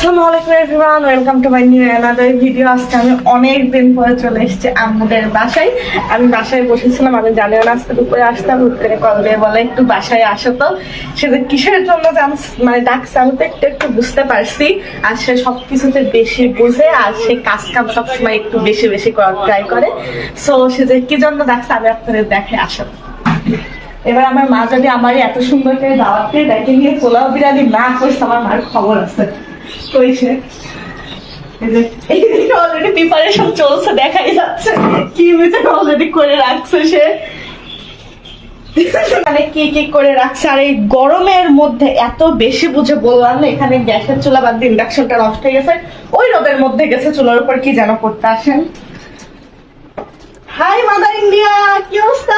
আসসালামু আলাইকুম everyone, welcome to my new another video. আজকে আমি অনেক দিন পরে চলে এসেছি আমাদের বাসায়। আমি বাসায় বসেছিলাম, আমি জানিও না আজকে দুপুরে আসতাম, হুট করে কল দিয়ে বলে একটু বাসায় আসো। তো সে যে কিসের জন্য মানে ডাকছে আমি তো একটু একটু বুঝতে পারছি। আর সে সবকিছুতে বেশি বুঝে, আর সে কাজ কাম সবসময় একটু বেশি বেশি করার ট্রাই করে। সো সে যে কি জন্য ডাকছে আমি আপনাদের দেখে আসো। এবার আমার মা যদি আমারই এত সুন্দর করে দাওয়াতে দেখে নিয়ে পোলাও বিরিয়ানি না করছে, আমার মার খবর আছে। কইছে অলরেডি প্রিপারেশন চলছে, দেখাই যাচ্ছে কি ভিতরে অলরেডি করে রাখছে সে, মানে কি কি করে রাখছে। আর এই গরমের মধ্যে এত বেশি বুঝে বললাম না, এখানে গ্যাসের চুলা বাদ দিয়ে ইন্ডাকশনটা নষ্ট হয়ে গেছে, ওই রোদের মধ্যে গেছে চুলার উপর কি যেন করতে আসেন। হাই মাদার ইন্ডিয়া, কি অবস্থা?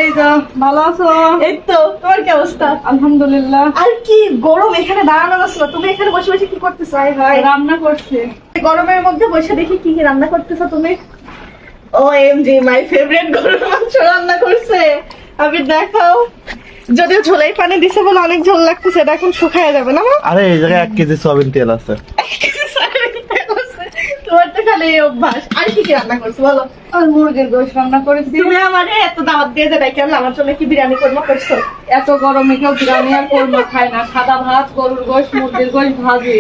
এই তো ভালো আছো? এই তো, তোমার কি অবস্থা? আলহামদুলিল্লাহ। আর কি গরম, এখানে দাঁড়ানো যাচ্ছে না। তুমি এখানে বসে বসে কি করতেছো? রান্না করছি। গরমের মধ্যে বসে দেখি কি কি রান্না করতেছো তুমি। OMG, মাই ফেভারিট গরুর মাংস রান্না করছে। আমি দেখাও, যদিও ঝোলাই পানি দিছে বলে অনেক ঝোল লাগতেছে, এটা এখন শুকায় যাবে না মা? আরে এই জায়গায় 1 কেজি সয়াবিন তেল আছে। তোমার তো খালি এই অভ্যাস। আর কি কি রান্না করছো বলো? আর মুরগির গোশত রান্না করেছি। তুমি আমারে এত দাওয়াত দিয়ে যে ডাইকে আনলে, আমার জন্য কি বিরিয়ানি কোরমা করছো? এত গরমে কেউ বিরিয়ানি আর কোরমা খায় না। সাদা ভাত, গরুর গোশত, মুরগির গোশত ভাজি।